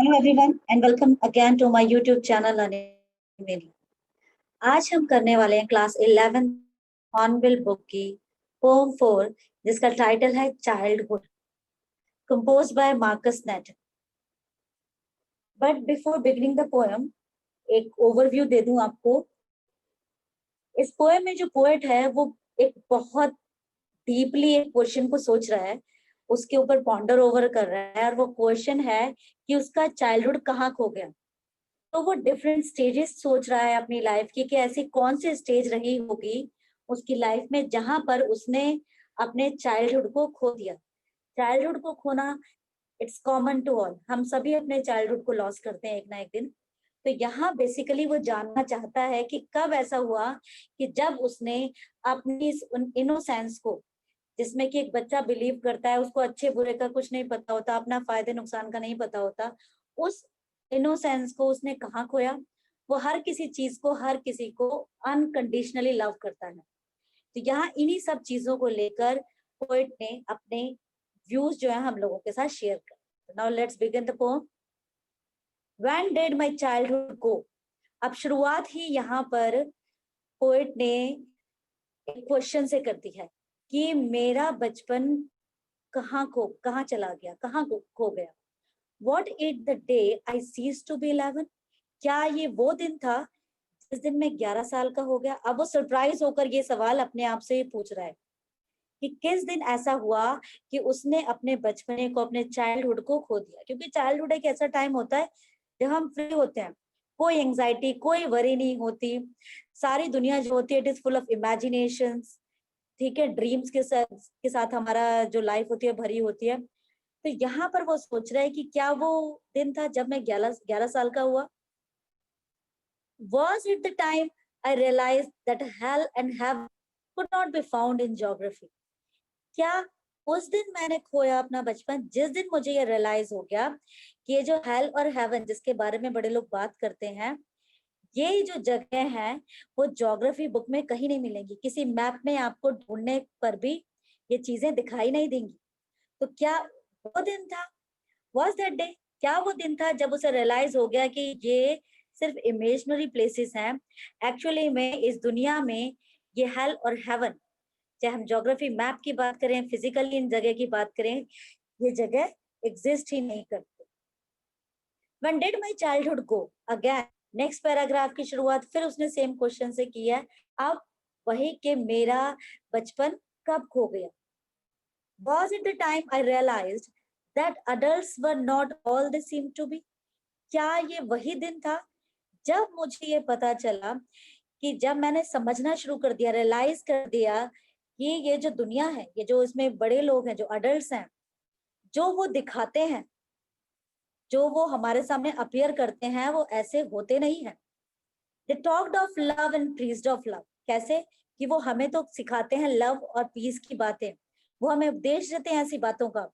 Hello everyone and welcome again to my YouTube channel मेरी। आज हम करने वाले हैं क्लास 11 हॉर्नबिल बुक की पोम 4 जिसका टाइटल है childhood, composed by Markus Natten. But before beginning the poem एक ओवरव्यू दे दूं आपको। इस पोएम में जो पोएट है वो एक बहुत डीपली एक क्वेश्चन को सोच रहा है, उसके ऊपर पॉन्डर ओवर कर रहा है, और वो क्वेश्चन है कि उसका चाइल्डहुड कहाँ खो गया। तो वो डिफरेंट स्टेजेस सोच रहा है अपनी लाइफ की कि ऐसी कौन सी स्टेज रही होगी उसकी लाइफ में जहां पर उसने अपने चाइल्डहुड को खो दिया। चाइल्डहुड को खोना इट्स कॉमन टू ऑल, हम सभी अपने चाइल्डहुड को लॉस करते हैं एक ना एक दिन। तो यहाँ बेसिकली वो जानना चाहता है कि कब ऐसा हुआ कि जब उसने अपनी इस इनोसेंस को, जिसमें कि एक बच्चा बिलीव करता है उसको अच्छे बुरे का कुछ नहीं पता होता, अपना फायदे नुकसान का नहीं पता होता, उस इनोसेंस को उसने कहाँ खोया। वो हर किसी चीज को, हर किसी को अनकंडीशनली लव करता है। तो यहाँ इन्हीं सब चीजों को लेकर पोएट ने अपने व्यूज जो है हम लोगों के साथ शेयर कर। Now let's begin the poem. When did my childhood गो। अब शुरुआत ही यहाँ पर पोएट ने एक क्वेश्चन से करती है कि मेरा बचपन कहाँ चला गया, खो गया। What is the day I ceased to be 11? क्या ये वो दिन था जिस दिन मैं 11 साल का हो गया। अब वो सरप्राइज होकर ये सवाल अपने आप से ही पूछ रहा है कि किस दिन ऐसा हुआ कि उसने अपने बचपने को, अपने चाइल्डहुड को खो दिया। क्योंकि चाइल्डहुड एक ऐसा टाइम होता है जब हम फ्री होते हैं, कोई एंजाइटी, कोई वरी नहीं होती, सारी दुनिया जो होती है it is full of imagination. ठीक है, ड्रीम्स के साथ हमारा जो लाइफ होती है भरी होती है। तो यहाँ पर वो सोच रहा है कि क्या वो दिन था जब मैं 11 साल का हुआ। Was it the time I realized that hell and heaven could not be found in geography? क्या उस दिन मैंने खोया अपना बचपन, जिस दिन मुझे ये रियलाइज हो गया कि ये जो हेल और हेवन जिसके बारे में बड़े लोग बात करते हैं, ये जो जगह है वो ज्योग्राफी बुक में कहीं नहीं मिलेंगी, किसी मैप में आपको ढूंढने पर भी ये चीजें दिखाई नहीं देंगी। तो क्या वो दिन था, वॉज दैट डे, क्या वो दिन था जब उसे रियलाइज हो गया कि ये सिर्फ इमेजिनरी प्लेसेस हैं। एक्चुअली में इस दुनिया में ये हेल और हेवन, चाहे हम ज्योग्राफी मैप की बात करें, फिजिकली इन जगह की बात करें, ये जगह एग्जिस्ट ही नहीं करती। When did my childhood go? Again, next paragraph की शुरुआत फिर उसने सेम क्वेश्चन से की है। अब वही कि मेरा बचपन कब खो गया। Was it the time I realized that adults were not all they seem to be? क्या ये वही दिन था जब मुझे ये पता चला कि जब मैंने समझना शुरू कर दिया, रियलाइज कर दिया कि ये जो दुनिया है, ये जो इसमें बड़े लोग हैं, जो अडल्ट्स हैं, जो वो दिखाते हैं, जो वो हमारे सामने अपीयर करते हैं, वो ऐसे होते नहीं हैं। They talked of love and praised of love. कैसे कि वो हमें तो सिखाते हैं लव और पीस की बातें, वो हमें उपदेश देते हैं ऐसी बातों का,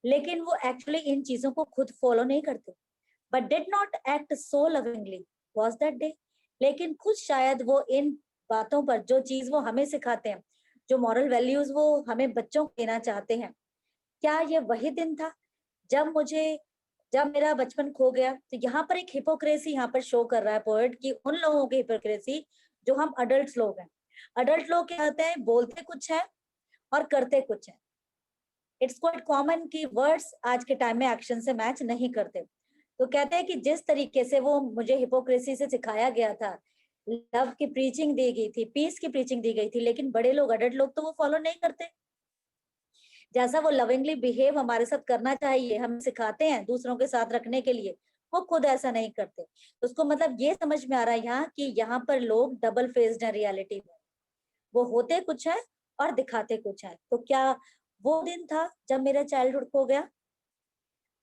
लेकिन वो एक्चुअली इन चीजों को खुद फॉलो नहीं करते। But did not act so lovingly was that day. लेकिन खुद शायद वो इन बातों पर, जो चीज वो हमें सिखाते हैं, जो मॉरल वैल्यूज वो हमें बच्चों को देना चाहते हैं, क्या ये वही दिन था जब मेरा बचपन खो गया। तो यहाँ पर एक हिपोक्रेसी यहाँ पर शो कर रहा है पोएट की, उन लोगों की हिपोक्रेसी जो हम अडल्ट लोग हैं। अडल्ट लोग क्या होते हैं, बोलते कुछ है और करते कुछ है। इट्स क्वाइट कॉमन कि वर्ड्स आज के टाइम में एक्शन से मैच नहीं करते। तो कहते हैं कि जिस तरीके से वो मुझे हिपोक्रेसी से सिखाया गया था, लव की प्रीचिंग दी गई थी, पीस की प्रीचिंग दी गई थी, लेकिन बड़े लोग, अडल्ट लोग तो वो फॉलो नहीं करते। जैसा वो लविंगली बिहेव हमारे साथ करना चाहिए, हम सिखाते हैं दूसरों के साथ रखने के लिए, वो खुद ऐसा नहीं करते। तो उसको मतलब ये समझ में आ रहा है यहाँ कि यहाँ पर लोग डबल फेस्ड है रियलिटी में, वो होते कुछ है और दिखाते कुछ है। तो क्या वो दिन था जब मेरा चाइल्डहुड खो गया।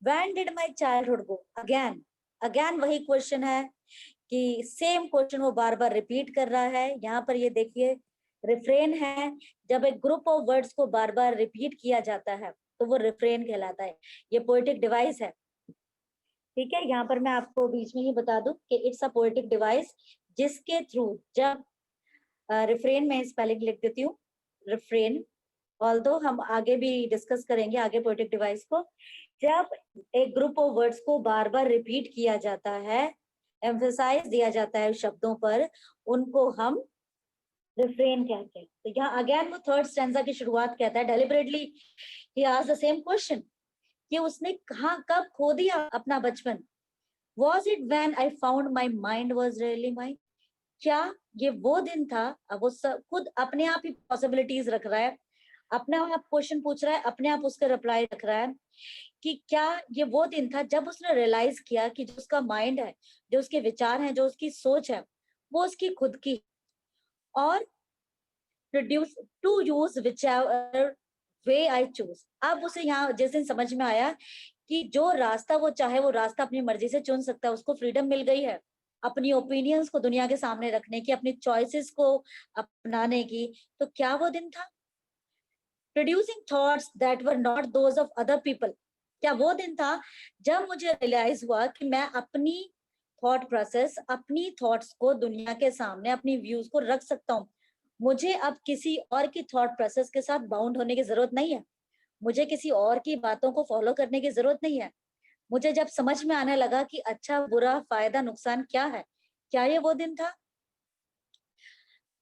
When did my childhood go? Again वही क्वेश्चन है कि सेम क्वेश्चन वो बार बार रिपीट कर रहा है। यहाँ पर ये देखिए रिफ्रेन है, जब एक ग्रुप ऑफ वर्ड्स को बार बार रिपीट किया जाता है तो वो रिफ्रेन कहलाता है। ये पोएटिक डिवाइस है। ठीक है, यहाँ पर मैं आपको बीच में ही बता दूं कि इट्स अ पोएटिक डिवाइस जिसके थ्रू, जब रिफ्रेन में स्पेलिंग लिख देती हूँ, रिफ्रेन ऑल्दो हम आगे भी डिस्कस करेंगे आगे पोएटिक डिवाइस को। जब एक ग्रुप ऑफ वर्ड्स को बार बार रिपीट किया जाता है, एम्फेसाइज दिया जाता है शब्दों पर, उनको हम रिफ्रेन कहते हैं। तो यहाँ अगेन वो थर्ड स्टैंजा की शुरुआत कहता है, deliberately he asked the same question, कि उसने कहाँ कब खो दिया अपना बचपन। Was it when I found my mind was really mine? क्या ये वो दिन था? अब वो खुद अपने आप ही पॉसिबिलिटीज रख रहा है, अपने आप क्वेश्चन पूछ रहा है, अपने आप उसका रिप्लाई रख रहा है, कि क्या ये वो दिन था जब उसने रियलाइज किया कि जो उसका माइंड है, जो उसके विचार हैं, जो उसकी सोच है, वो उसकी खुद की, और produce to use which way I choose. अब उसे यहाँ जिस दिन समझ में आया कि जो रास्ता वो चाहे वो रास्ता अपनी मर्जी से चुन सकता है, उसको फ्रीडम मिल गई है अपनी ओपिनियंस को दुनिया के सामने रखने की, अपनी चॉइसेस को अपनाने की, तो क्या वो दिन था? Producing thoughts that were not those of other people. क्या वो दिन था जब मुझे रियलाइज हुआ कि मैं अपनी थॉट प्रोसेस, अपनी थॉट्स को दुनिया के सामने, अपनी व्यूज को रख सकता हूँ। मुझे अब किसी और की थॉट प्रोसेस के साथ बाउंड होने की जरूरत नहीं है, मुझे किसी और की बातों को फॉलो करने की जरूरत नहीं है। मुझे जब समझ में आने लगा कि अच्छा बुरा फायदा नुकसान क्या है, क्या ये वो दिन था?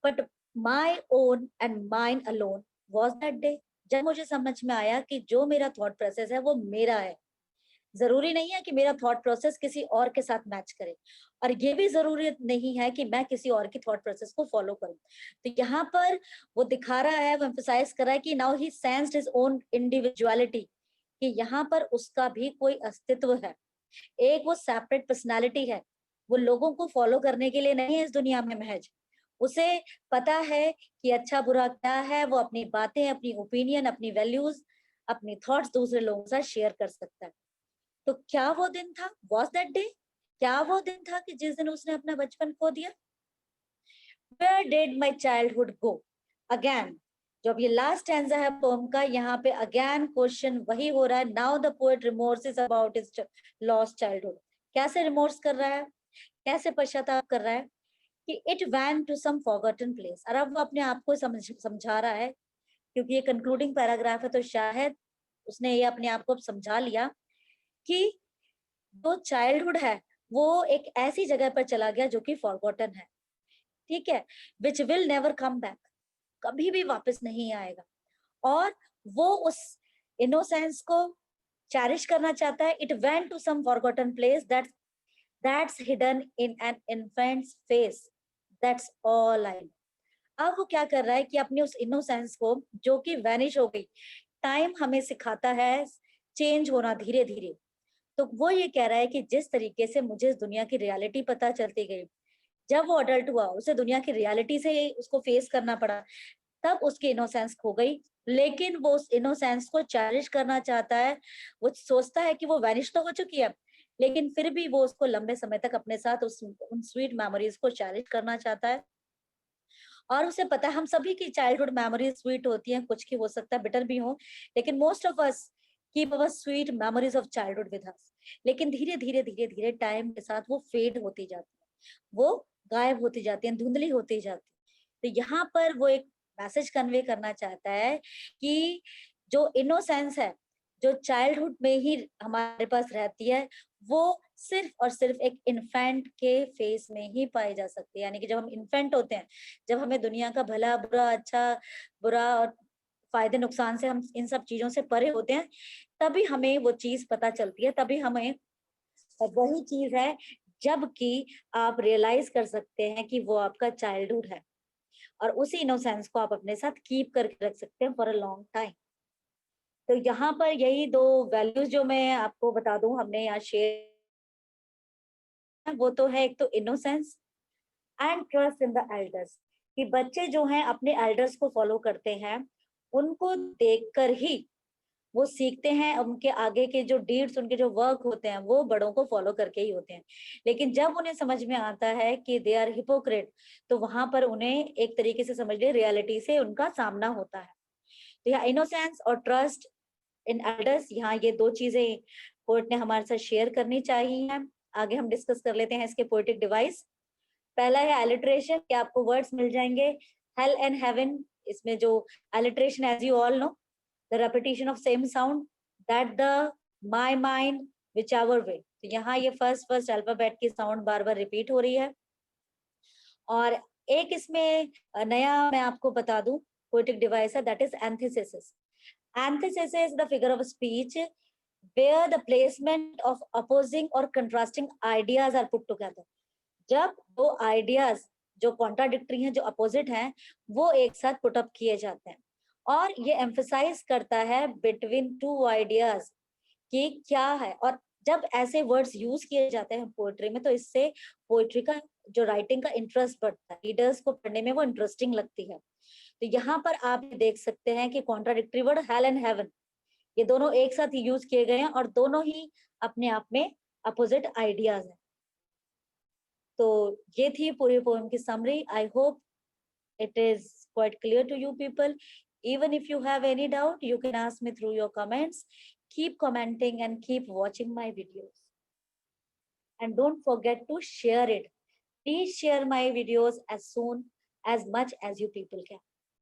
But my own and mine alone was that day. जब मुझे समझ में आया कि जो मेरा थॉट प्रोसेस है वो मेरा है, जरूरी नहीं है कि मेरा थॉट प्रोसेस किसी और के साथ मैच करे, और ये भी जरूरी नहीं है कि मैं किसी और की थॉट प्रोसेस को फॉलो करूं। तो यहाँ पर वो दिखा रहा है, वो एम्फसाइज कर रहा है कि now he sensed his own individuality, कि यहाँ पर उसका भी कोई अस्तित्व है, एक वो सेपरेट पर्सनालिटी है। वो लोगों को फॉलो करने के लिए नहीं है इस दुनिया में महज, उसे पता है कि अच्छा बुरा क्या है, वो अपनी बातें, अपनी ओपिनियन, अपनी वैल्यूज, अपनी थॉट्स दूसरे लोगों के साथ शेयर कर सकता है। तो क्या वो दिन था? Was that day? क्या वो दिन था कि जिस दिन उसने अपना बचपन खो दिया? Where did my childhood go? Again, जब ये लास्ट स्टैंजा है पोम का, यहाँ पे अगेन क्वेश्चन वही हो रहा है। Now the poet remorses about his lost childhood. कैसे रिमोर्स कर रहा है, कैसे पश्चाताप कर रहा है? कि it went to some forgotten place. और अब वो अपने आप को समझा रहा है, क्योंकि ये कंक्लूडिंग पैराग्राफ है, तो शायद उसने ये अपने आप को समझा लिया कि जो चाइल्डहुड है वो एक ऐसी जगह पर चला गया जो कि फॉरगॉटन है, ठीक है, which will never come back, कभी भी वापस नहीं आएगा। और वो उस इनोसेंस को चेरिश करना चाहता है। It went to some forgotten place that's hidden in an infant's face, that's all I. अब वो क्या कर रहा है कि अपनी उस इनोसेंस को जो कि वैनिश हो गई, टाइम हमें सिखाता है चेंज होना धीरे धीरे। तो वो ये कह रहा है कि जिस तरीके से मुझे इस दुनिया की रियलिटी पता चलती गई, जब वो अडल्ट हुआ उसे दुनिया की रियलिटी से उसको फेस करना पड़ा, तब उसकी इनोसेंस खो गई। लेकिन वो उस इनोसेंस को चेरिश करना चाहता है। वो सोचता है कि वो वैनिश तो हो चुकी है, लेकिन फिर भी वो उसको लंबे समय तक अपने साथ उन स्वीट मेमोरीज को चेरिश करना चाहता है। और उसे पता है हम सभी की चाइल्डहुड मेमोरीज स्वीट होती हैं, कुछ की हो सकता है बिटर भी हो, लेकिन most of us keep our sweet memories of childhood with us. लेकिन धीरे धीरे धीरे धीरे टाइम के साथ वो फेड होती जाती है, वो गायब होती जाती है, धुंधली होती जाती है। तो यहाँ पर वो एक मैसेज कन्वे करना चाहता है कि जो इनोसेंस है, जो चाइल्डहुड में ही हमारे पास रहती है, वो सिर्फ और सिर्फ एक इन्फेंट के फेस में ही पाई जा सकती है। यानी कि जब हम इन्फेंट होते हैं, जब हमें दुनिया का भला बुरा, अच्छा बुरा और फायदे नुकसान से, हम इन सब चीजों से परे होते हैं, तभी हमें वो चीज पता चलती है, तभी हमें वही चीज है जबकि आप रियलाइज कर सकते हैं कि वो आपका चाइल्डहुड है, और उसी इनोसेंस को आप अपने साथ कीप करके रख सकते हैं फॉर अ लॉन्ग टाइम। तो यहाँ पर यही दो वैल्यूज जो मैं आपको बता दूं हमने यहाँ शेयर, वो तो है एक तो innocence and trust in the elders, कि बच्चे जो हैं अपने एल्डर्स को फॉलो करते हैं, उनको देखकर ही वो सीखते हैं। उनके आगे के जो डीड्स, उनके जो वर्क होते हैं, वो बड़ों को फॉलो करके ही होते हैं। लेकिन जब उन्हें समझ में आता है कि दे आर हिपोक्रेट, तो वहां पर उन्हें एक तरीके से समझ लिए रियलिटी से उनका सामना होता है। तो यहाँ इनोसेंस और ट्रस्ट इन एल्डर्स, यहाँ ये दो चीजें पोएट ने हमारे साथ शेयर करनी चाहिए। आगे हम डिस्कस कर लेते हैं इसके पोएटिक डिवाइस। पहला है एलिट्रेशन, कि आपको वर्ड्स मिल जाएंगे, हेल एंड हेवन इसमें जो alliteration, as you all know, the repetition of same sound, that the, my, mine, whichever way. तो यहाँ ये फर्स्ट अल्फाबेट की साउंड बार बार रिपीट हो रही है। और एक इसमें नया मैं आपको बता दूं पोएटिक डिवाइस है, that is antithesis. Antithesis is the figure of speech where the placement of opposing or contrasting ideas are put together। जब दो आइडियाज जो कॉन्ट्राडिक्टरी हैं, जो अपोजिट हैं, वो एक साथ पुट अप किए जाते हैं, और ये एम्फसाइज करता है बिटवीन टू आइडियाज कि क्या है। और जब ऐसे वर्ड्स यूज किए जाते हैं पोएट्री में, तो इससे पोएट्री का जो राइटिंग का इंटरेस्ट बढ़ता है, रीडर्स को पढ़ने में वो इंटरेस्टिंग लगती है। तो यहाँ पर आप देख सकते हैं कि contradictory word hello and heaven, ये दोनों एक साथ यूज किए गए हैं, और दोनों ही अपने आप में अपोजिट आइडियाज हैं। तो ये थी पूरी पोएम की summary. I hope it is quite clear to you people. Even if you have any doubt, you can ask me through your comments. Keep commenting and keep watching my videos. And don't forget to share it. Please share my videos as soon as much as you people can.